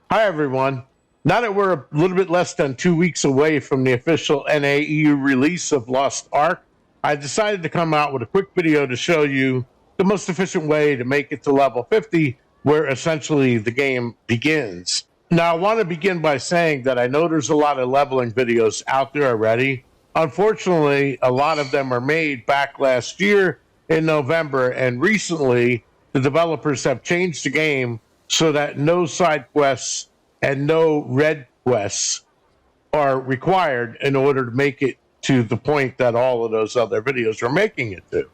Hi, everyone. Now that we're a little bit less than 2 weeks away from the official NAEU release of Lost Ark, I decided to come out with a quick video to show you the most efficient way to make it to level 50, where essentially the game begins. Now, I want to begin by saying that I know there's a lot of leveling videos out there already. Unfortunately, a lot of them are made back last year in November, and recently the developers have changed the game so that no side quests and no red quests are required in order to make it to the point that all of those other videos are making it to.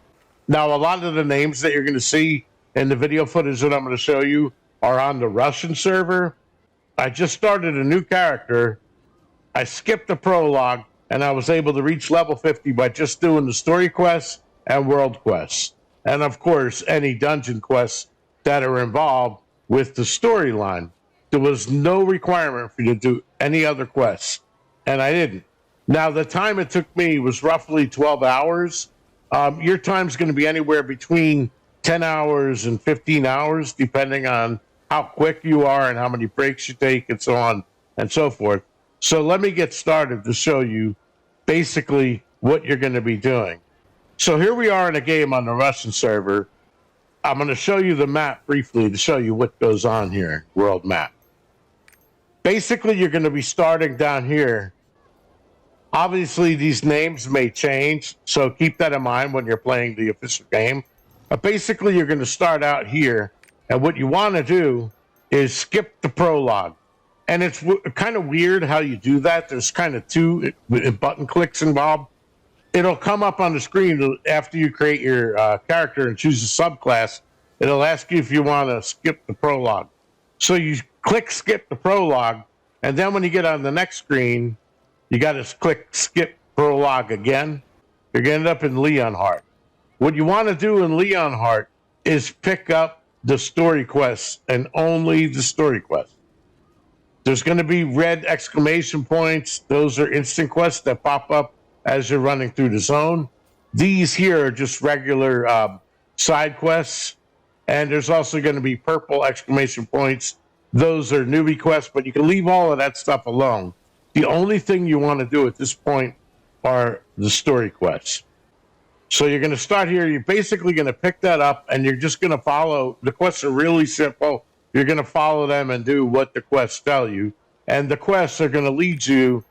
Now, a lot of the names that you're going to see in the video footage that I'm going to show you are on the Russian server. I just started a new character. I skipped the prologue and I was able to reach level 50 by just doing the story quests and world quests. And of course, any dungeon quests that are involved with the storyline. There was no requirement for you to do any other quests, and I didn't. Now, the time it took me was roughly 12 hours. Your time's going to be anywhere between 10 hours and 15 hours, depending on how quick you are and how many breaks you take and so on and so forth. So let me get started to show you basically what you're going to be doing. So here we are in a game on the Russian server. I'm going to show you the map briefly to show you what goes on here, world map. Basically, you're going to be starting down here. Obviously, these names may change, so keep that in mind when you're playing the official game. But basically, you're going to start out here, and what you want to do is skip the prologue. And it's kind of weird how you do that. There's kind of two button clicks involved. It'll come up on the screen after you create your character and choose a subclass. It'll ask you if you want to skip the prologue. So you click skip the prologue, and then when you get on the next screen, you got to click skip prologue again. You're going to end up in Leonhardt. What you want to do in Leonhardt is pick up the story quests and only the story quests. There's going to be red exclamation points. Those are instant quests that pop up as you're running through the zone. These here are just regular side quests. And there's also going to be purple exclamation points. Those are newbie quests, but you can leave all of that stuff alone. The only thing you want to do at this point are the story quests. So you're going to start here. You're basically going to pick that up, and you're just going to follow. The quests are really simple. You're going to follow them and do what the quests tell you. And the quests are going to lead you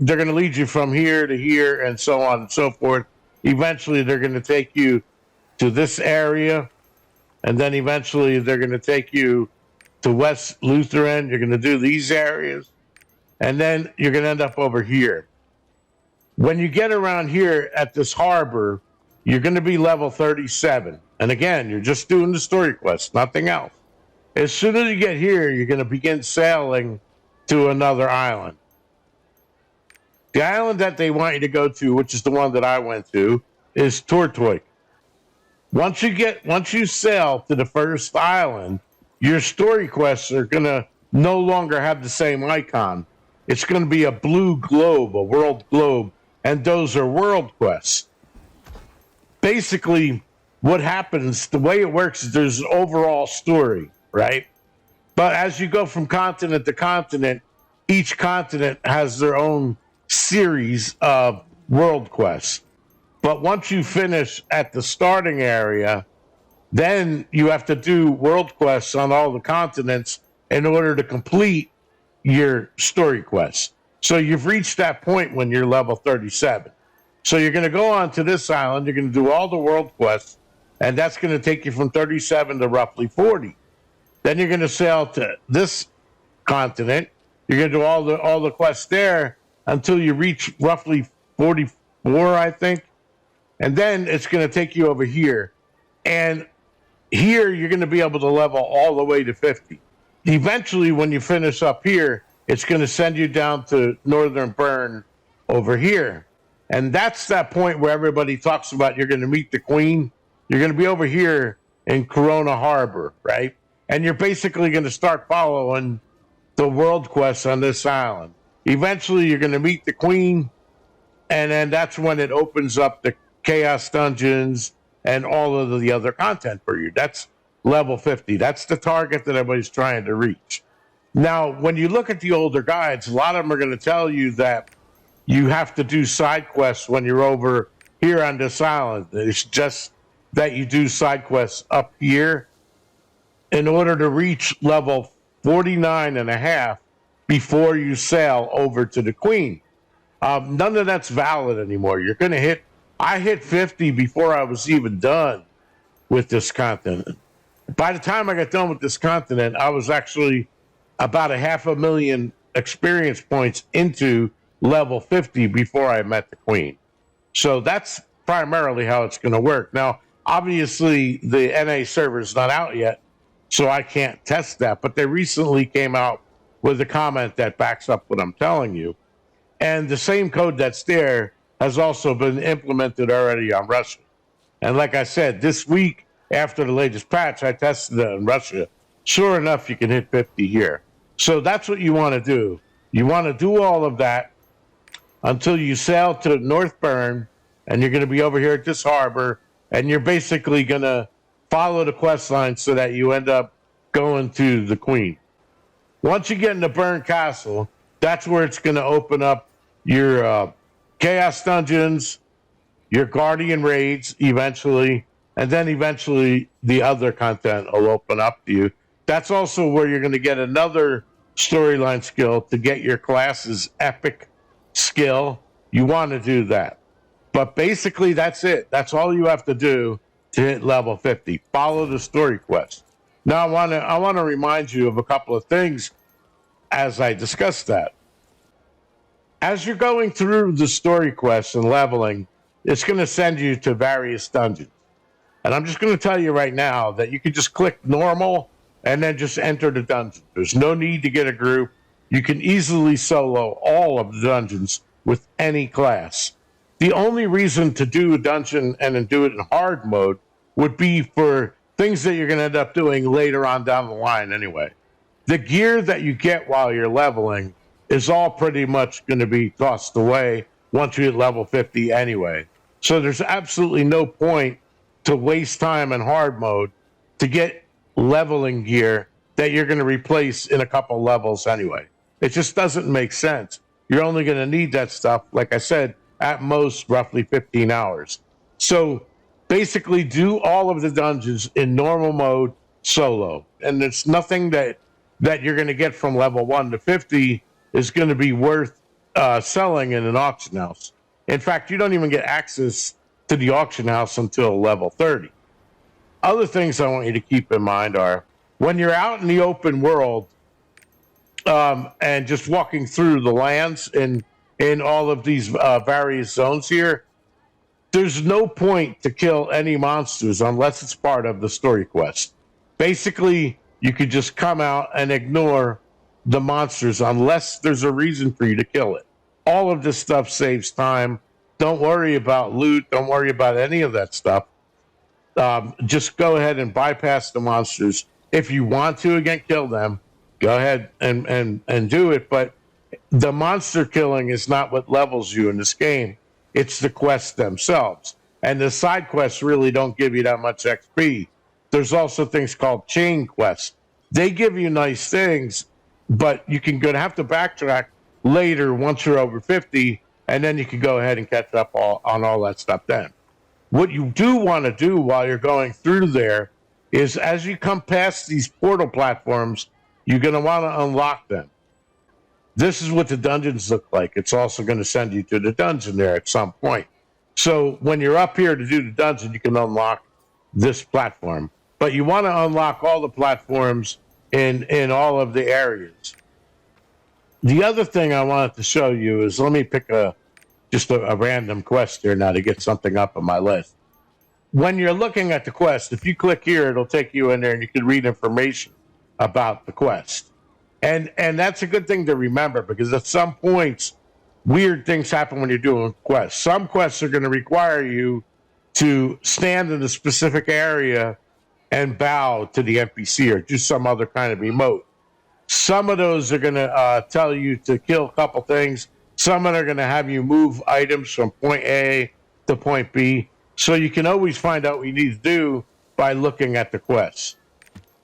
they're going to lead you from here to here and so on and so forth. Eventually, they're going to take you to this area, and then eventually they're going to take you to West Lutheran. You're going to do these areas, and then you're going to end up over here. When you get around here at this harbor, you're going to be level 37. And again, you're just doing the story quest, nothing else. As soon as you get here, you're going to begin sailing to another island. The island that they want you to go to, which is the one that I went to, is Tortoy. Once you sail to the first island, your story quests are going to no longer have the same icon. It's going to be a blue globe, a world globe, and those are world quests. Basically, what happens, the way it works is there's an overall story, right? But as you go from continent to continent, each continent has their own series of world quests. But once you finish at the starting area, then you have to do world quests on all the continents in order to complete your story quests. So you've reached that point when you're level 37. So you're going to go on to this island, you're going to do all the world quests, and that's going to take you from 37 to roughly 40. Then you're going to sail to this continent. You're going to do all the quests there until you reach roughly 44, I think. And then it's going to take you over here. And here you're going to be able to level all the way to 50. Eventually, when you finish up here, it's going to send you down to Northern Burn over here. And that's that point where everybody talks about you're going to meet the Queen. You're going to be over here in Corona Harbor, right? And you're basically going to start following the world quests on this island. Eventually, you're going to meet the Queen, and then that's when it opens up the Chaos Dungeons and all of the other content for you. That's level 50. That's the target that everybody's trying to reach. Now, when you look at the older guides, a lot of them are going to tell you that you have to do side quests when you're over here on this island. It's just that you do side quests up here in order to reach level 49 and a half before you sail over to the Queen. None of that's valid anymore. You're going to hit, I hit 50 before I was even done with this continent. By the time I got done with this continent, I was actually about a 500,000 experience points into level 50 before I met the Queen. So that's primarily how it's going to work. Now, obviously, the NA server is not out yet, so I can't test that. But they recently came out with a comment that backs up what I'm telling you. And the same code that's there has also been implemented already on Russia. And like I said, this week after the latest patch, I tested it in Russia. Sure enough, you can hit 50 here. So that's what you want to do. You want to do all of that until you sail to North Bern, and you're going to be over here at this harbor, and you're basically going to follow the quest line so that you end up going to the Queen. Once you get into Bern Castle, that's where it's going to open up your Chaos Dungeons, your Guardian Raids eventually, and then eventually the other content will open up to you. That's also where you're going to get another storyline skill to get your class's epic skill. You want to do that. But basically, that's it. That's all you have to do to hit level 50. Follow the story quest. Now, I want to remind you of a couple of things as I discuss that. As you're going through the story quests and leveling, it's going to send you to various dungeons. And I'm just going to tell you right now that you can just click normal and then just enter the dungeon. There's no need to get a group. You can easily solo all of the dungeons with any class. The only reason to do a dungeon and then do it in hard mode would be for things that you're going to end up doing later on down the line anyway. The gear that you get while you're leveling is all pretty much going to be tossed away once you hit level 50 anyway. So there's absolutely no point to waste time in hard mode to get leveling gear that you're going to replace in a couple levels anyway. It just doesn't make sense. You're only going to need that stuff, like I said, at most roughly 15 hours. So basically do all of the dungeons in normal mode solo. And it's nothing that you're going to get from level 1 to 50 is going to be worth selling in an auction house. In fact, you don't even get access to the auction house until level 30. Other things I want you to keep in mind are when you're out in the open world and just walking through the lands in all of these various zones here, there's no point to kill any monsters unless it's part of the story quest. Basically, you could just come out and ignore the monsters unless there's a reason for you to kill it. All of this stuff saves time. Don't worry about loot. Don't worry about any of that stuff. Just go ahead and bypass the monsters. If you want to, again, kill them, go ahead and do it. But the monster killing is not what levels you in this game. It's the quests themselves. And the side quests really don't give you that much XP. There's also things called chain quests. They give you nice things, but you can have to backtrack later once you're over 50, and then you can go ahead and catch up on all that stuff then. What you do want to do while you're going through there is as you come past these portal platforms, you're going to want to unlock them. This is what the dungeons look like. It's also going to send you to the dungeon there at some point. So when you're up here to do the dungeon, you can unlock this platform. But you want to unlock all the platforms in all of the areas. The other thing I wanted to show you is, let me pick just a random quest here now to get something up on my list. When you're looking at the quest, if you click here, it'll take you in there and you can read information about the quest. And that's a good thing to remember, because at some points, weird things happen when you're doing quests. Some quests are going to require you to stand in a specific area and bow to the NPC or do some other kind of emote. Some of those are going to tell you to kill a couple things. Some are going to have you move items from point A to point B. So you can always find out what you need to do by looking at the quests.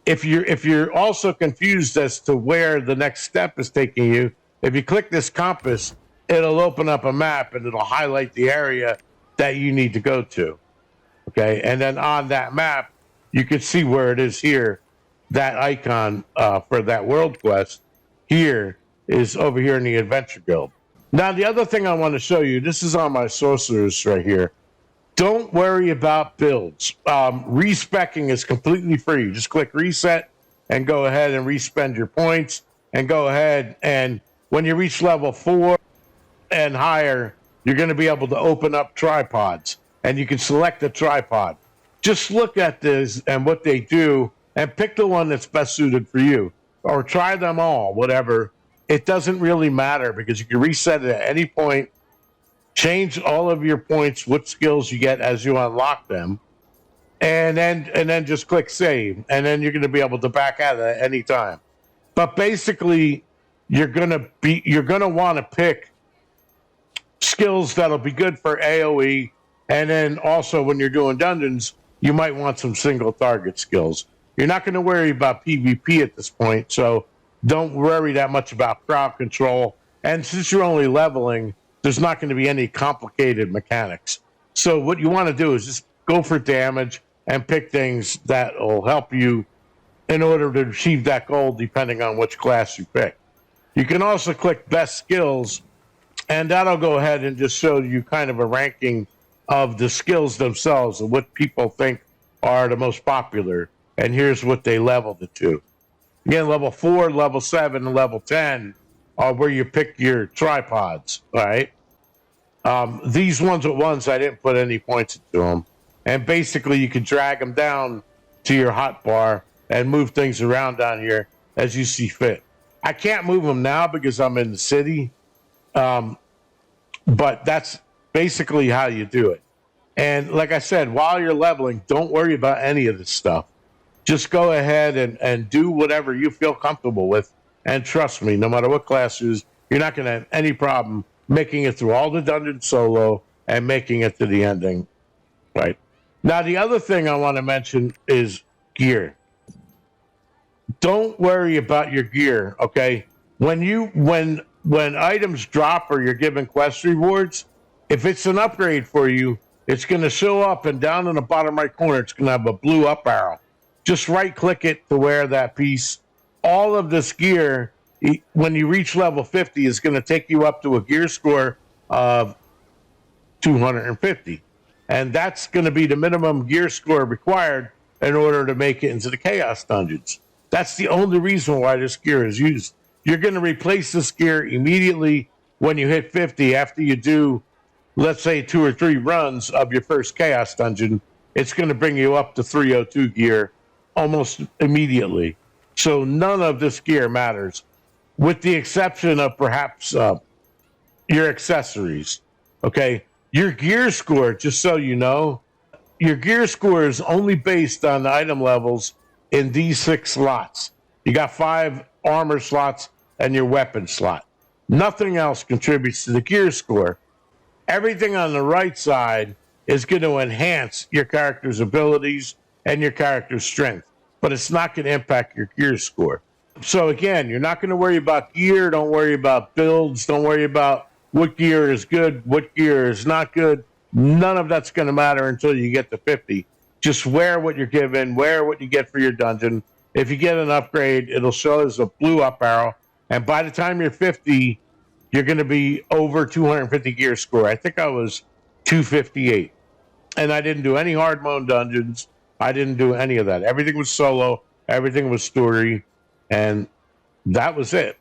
If you're also confused as to where the next step is taking you, if you click this compass, it'll open up a map and it'll highlight the area that you need to go to. Okay, and then on that map, you can see where it is here. That icon for that world quest here is over here in the Adventure Guild. Now, the other thing I want to show you, this is on my sorcerers right here. Don't worry about builds. Respecking is completely free. Just click reset and go ahead and respend your points and go ahead. And when you reach level 4 and higher, you're going to be able to open up tripods and you can select a tripod. Just look at this and what they do and pick the one that's best suited for you, or try them all, whatever. It doesn't really matter because you can reset it at any point, change all of your points, what skills you get as you unlock them, and then just click save, and then you're going to be able to back out at any time. But basically, you're going to want to pick skills that'll be good for AoE, and then also when you're doing dungeons, you might want some single target skills. You're not going to worry about PvP at this point, so don't worry that much about crowd control. And since you're only leveling, there's not going to be any complicated mechanics. So what you want to do is just go for damage and pick things that will help you in order to achieve that goal, depending on which class you pick. You can also click best skills, and that'll go ahead and just show you kind of a ranking of the skills themselves and what people think are the most popular. And here's what they leveled it to. Again, level 4, level 7, and level 10 are where you pick your tripods, all right? These ones I didn't put any points into them. And basically, you can drag them down to your hotbar and move things around down here as you see fit. I can't move them now because I'm in the city, but that's basically how you do it. And like I said, while you're leveling, don't worry about any of this stuff. Just go ahead and do whatever you feel comfortable with. And trust me, no matter what class you use, you're not going to have any problem making it through all the dungeons solo and making it to the ending. Right. Now, the other thing I want to mention is gear. Don't worry about your gear, okay? When items drop or you're given quest rewards, if it's an upgrade for you, it's going to show up, and down in the bottom right corner, it's going to have a blue up arrow. Just right-click it to wear that piece. All of this gear, when you reach level 50, is going to take you up to a gear score of 250. And that's going to be the minimum gear score required in order to make it into the Chaos Dungeons. That's the only reason why this gear is used. You're going to replace this gear immediately when you hit 50 after you do, let's say, 2 or 3 runs of your first Chaos Dungeon. It's going to bring you up to 302 gear almost immediately. So none of this gear matters, with the exception of perhaps your accessories. Okay? Your gear score, just so you know, your gear score is only based on the item levels in these 6 slots. You got 5 armor slots and your weapon slot. Nothing else contributes to the gear score. Everything on the right side is going to enhance your character's abilities and your character's strength, but it's not going to impact your gear score. So again, you're not going to worry about gear. Don't worry about builds. Don't worry about what gear is good, what gear is not good. None of that's going to matter until you get to 50. Just wear what you're given, wear what you get for your dungeon. If you get an upgrade, it'll show as a blue up arrow. And by the time you're 50, you're going to be over 250 gear score. I think I was 258. And I didn't do any hard mode dungeons. I didn't do any of that. Everything was solo. Everything was story. And that was it.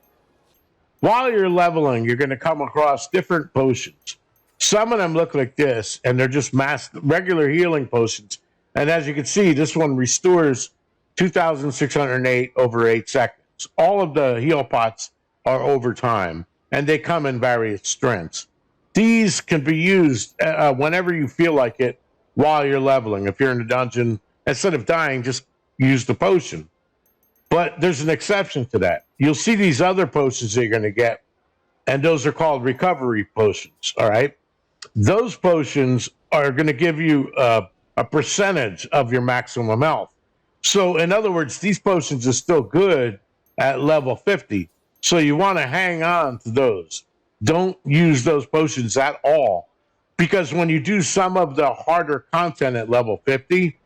While you're leveling, you're going to come across different potions. Some of them look like this, and they're just regular healing potions. And as you can see, this one restores 2,608 over 8 seconds. All of the heal pots are over time, and they come in various strengths. These can be used whenever you feel like it while you're leveling. If you're in a dungeon, instead of dying, just use the potion. But there's an exception to that. You'll see these other potions that you're going to get, and those are called recovery potions, all right? Those potions are going to give you a percentage of your maximum health. So, in other words, these potions are still good at level 50. So, you want to hang on to those. Don't use those potions at all. Because when you do some of the harder content at level 50,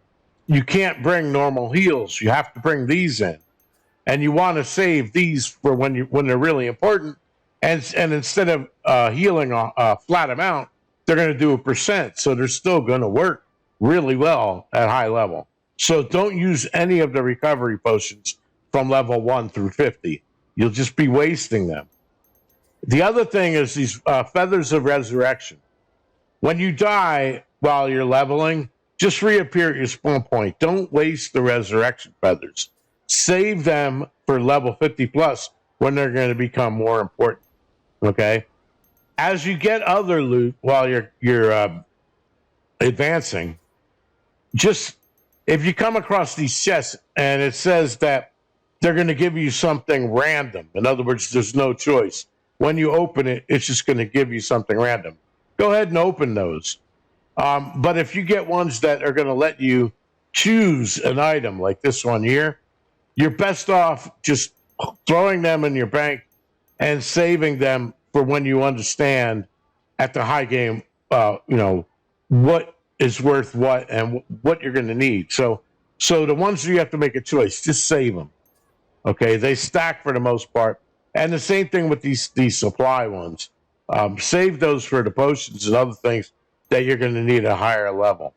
you can't bring normal heals. You have to bring these in. And you want to save these for when they're really important. And instead of healing a flat amount, they're going to do a percent. So they're still going to work really well at high level. So don't use any of the recovery potions from level 1 through 50. You'll just be wasting them. The other thing is these feathers of resurrection. When you die while you're leveling, just reappear at your spawn point. Don't waste the resurrection feathers. Save them for level 50 plus when they're going to become more important. Okay? As you get other loot while you're advancing, just if you come across these chests and it says that they're going to give you something random, in other words, there's no choice. When you open it, it's just going to give you something random. Go ahead and open those. But if you get ones that are going to let you choose an item like this one here, you're best off just throwing them in your bank and saving them for when you understand at the high game, what is worth what and what you're going to need. So the ones you have to make a choice, just save them. Okay, they stack for the most part, and the same thing with these supply ones. Save those for the potions and other things that you're going to need at a higher level.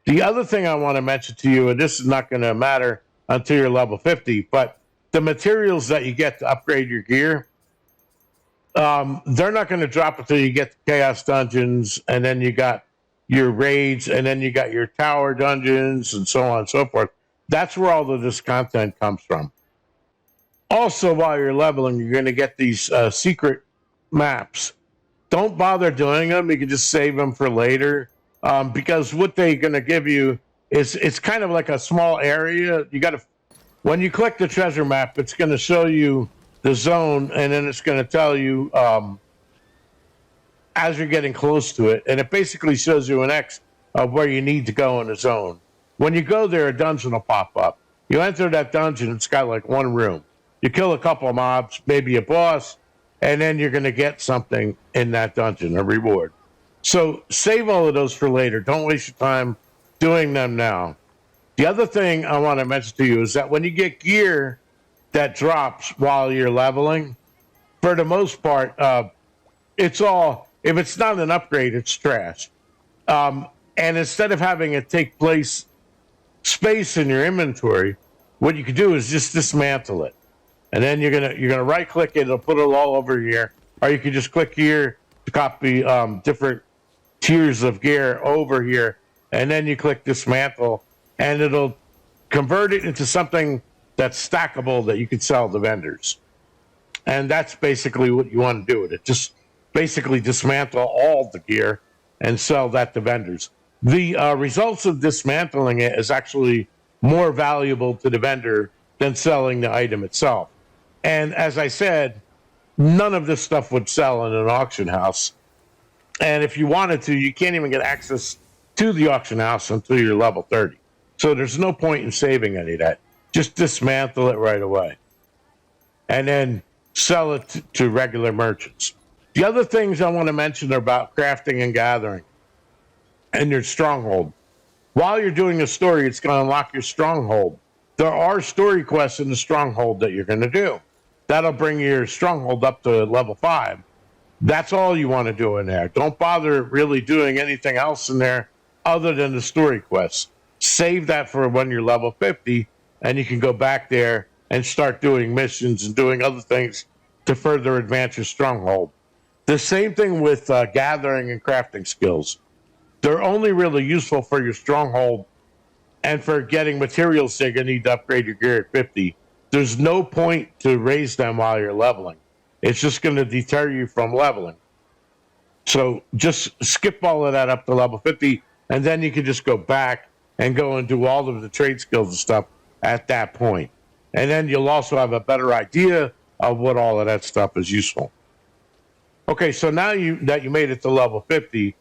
The other thing I want to mention to you, and this is not going to matter until you're level 50, but the materials that you get to upgrade your gear, they're not going to drop until you get the Chaos Dungeons, and then you got your raids, and then you got your tower dungeons, and so on and so forth. That's where all of this content comes from. Also, while you're leveling, you're going to get these secret maps. Don't bother doing them. You can just save them for later, because what they're going to give you is it's kind of like a small area. When you click the treasure map, it's going to show you the zone, and then it's going to tell you as you're getting close to it, and it basically shows you an X of where you need to go in the zone. When you go there, a dungeon will pop up. You enter that dungeon, it's got like one room. You kill a couple of mobs, maybe a boss, and then you're going to get something in that dungeon, a reward. So save all of those for later. Don't waste your time doing them now. The other thing I want to mention to you is that when you get gear that drops while you're leveling, for the most part, it's all, if it's not an upgrade, it's trash. And instead of having it take space in your inventory, what you can do is just dismantle it. And then you're gonna right click it, it'll put it all over here. Or you can just click here to copy different tiers of gear over here, and then you click dismantle, and it'll convert it into something that's stackable that you can sell to vendors. And that's basically what you want to do with it. Just basically dismantle all the gear and sell that to vendors. The results of dismantling it is actually more valuable to the vendor than selling the item itself. And as I said, none of this stuff would sell in an auction house. And if you wanted to, you can't even get access to the auction house until you're level 30. So there's no point in saving any of that. Just dismantle it right away. And then sell it to regular merchants. The other things I want to mention are about crafting and gathering and your stronghold. While you're doing the story, it's going to unlock your stronghold. There are story quests in the stronghold that you're going to do. That'll bring your stronghold up to level 5. That's all you want to do in there. Don't bother really doing anything else in there other than the story quests. Save that for when you're level 50, and you can go back there and start doing missions and doing other things to further advance your stronghold. The same thing with gathering and crafting skills. They're only really useful for your stronghold and for getting materials you're going to need to upgrade your gear at 50. There's no point to raise them while you're leveling. It's just going to deter you from leveling. So just skip all of that up to level 50, and then you can just go back and go and do all of the trade skills and stuff at that point. And then you'll also have a better idea of what all of that stuff is useful. Okay, so now that you made it to level 50,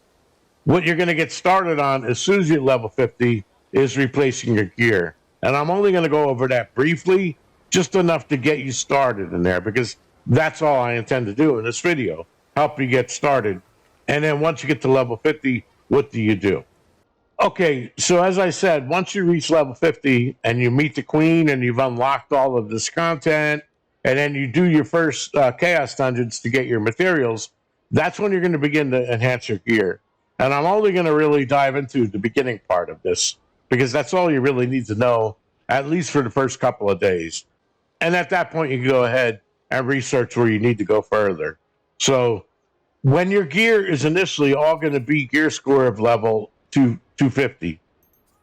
what you're going to get started on as soon as you're level 50 is replacing your gear. And I'm only going to go over that briefly, just enough to get you started in there, because that's all I intend to do in this video, help you get started. And then once you get to level 50, what do you do? Okay, so as I said, once you reach level 50 and you meet the queen and you've unlocked all of this content, and then you do your first chaos dungeons to get your materials, that's when you're going to begin to enhance your gear. And I'm only going to really dive into the beginning part of this, because that's all you really need to know, at least for the first couple of days. And at that point, you can go ahead and research where you need to go further. So when your gear is initially all going to be gear score of level 250,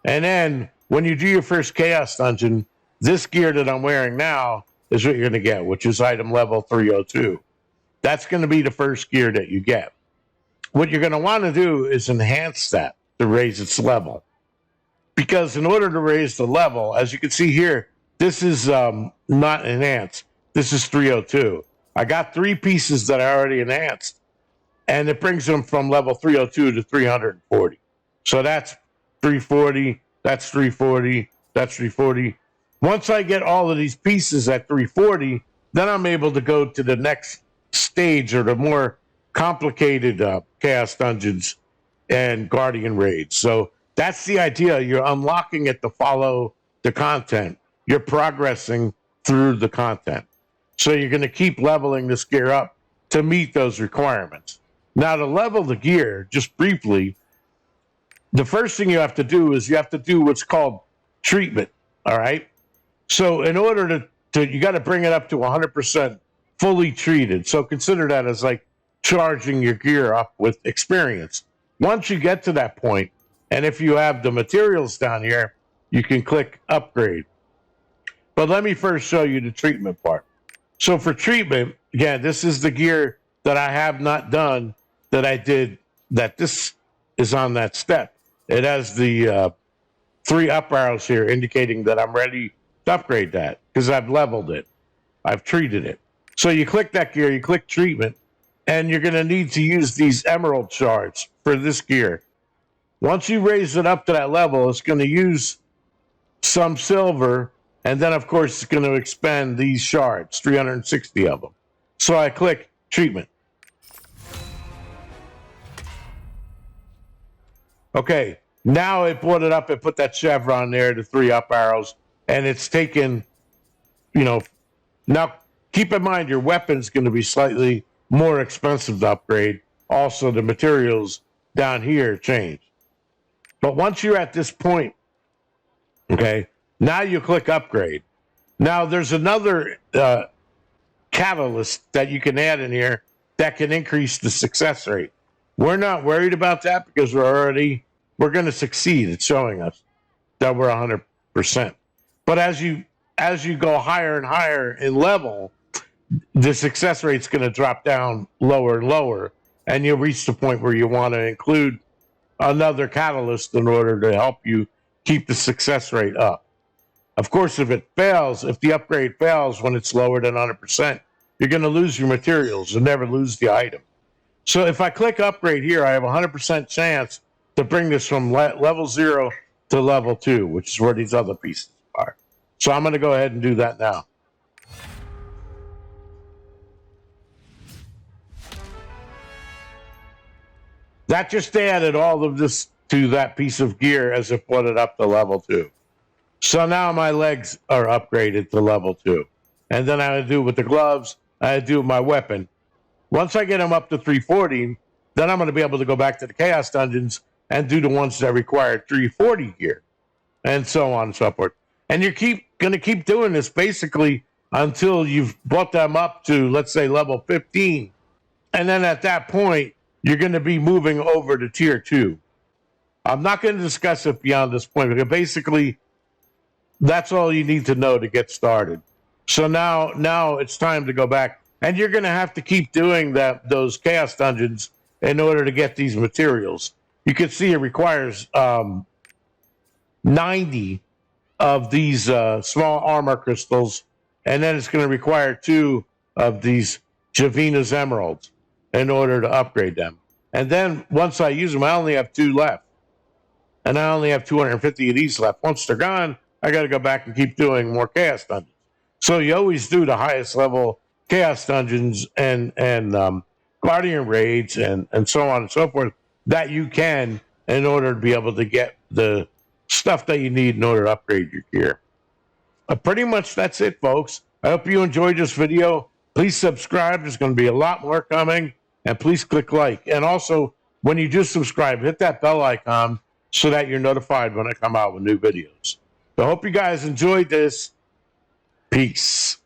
and then when you do your first chaos dungeon, this gear that I'm wearing now is what you're going to get, which is item level 302. That's going to be the first gear that you get. What you're going to want to do is enhance that to raise its level. Because in order to raise the level, as you can see here, this is not enhanced. This is 302. I got 3 pieces that I already enhanced, and it brings them from level 302 to 340. So that's 340, that's 340, that's 340. Once I get all of these pieces at 340, then I'm able to go to the next stage, or the more complicated chaos dungeons and guardian raids. So that's the idea. You're unlocking it to follow the content. You're progressing through the content. So you're going to keep leveling this gear up to meet those requirements. Now, to level the gear, just briefly, the first thing you have to do is you have to do what's called treatment, all right? So in order to you got to bring it up to 100% fully treated. So consider that as like charging your gear up with experience. Once you get to that point, and if you have the materials down here, you can click upgrade. But let me first show you the treatment part. So for treatment, again, this is the gear that I have not done that I did, that this is on that step. It has the 3 up arrows here indicating that I'm ready to upgrade that because I've leveled it. I've treated it. So you click that gear, you click treatment, and you're going to need to use these emerald shards for this gear. Once you raise it up to that level, it's going to use some silver, and then, of course, it's going to expend these shards, 360 of them. So I click treatment. Okay, now it brought it up, it put that chevron there, the 3 up arrows, and it's taken, now keep in mind your weapon's going to be slightly more expensive to upgrade. Also, the materials down here change. But once you're at this point, okay, now you click upgrade. Now there's another catalyst that you can add in here that can increase the success rate. We're not worried about that because we're going to succeed. It's showing us that we're 100%. But as you go higher and higher in level, the success rate's going to drop down lower and lower, and you'll reach the point where you want to include another catalyst in order to help you keep the success rate up. Of course, if the upgrade fails when it's lower than 100%, you're going to lose your materials and never lose the item. So if I click upgrade here, I have a 100% chance to bring this from level 0 to level 2, which is where these other pieces are. So I'm going to go ahead and do that now. That just added all of this to that piece of gear as it put it up to level 2. So now my legs are upgraded to level 2. And then I do with the gloves, I do with my weapon. Once I get them up to 340, then I'm going to be able to go back to the chaos dungeons and do the ones that require 340 gear, and so on and so forth. And you're going to keep doing this basically until you've brought them up to, let's say, level 15. And then at that point, you're going to be moving over to tier 2. I'm not going to discuss it beyond this point, because basically that's all you need to know to get started. So now it's time to go back. And you're going to have to keep doing those chaos dungeons in order to get these materials. You can see it requires 90 of these small armor crystals, and then it's going to require 2 of these Javina's emeralds in order to upgrade them. And then once I use them, I only have 2 left. and I only have 250 of these left. Once they're gone, I got to go back and keep doing more chaos dungeons. So you always do the highest level chaos dungeons and guardian raids and so on and so forth that you can in order to be able to get the stuff that you need in order to upgrade your gear. Pretty much that's it, folks. I hope you enjoyed this video. Please subscribe. There's going to be a lot more coming. And please click like. And also, when you do subscribe, hit that bell icon so that you're notified when I come out with new videos. So I hope you guys enjoyed this. Peace.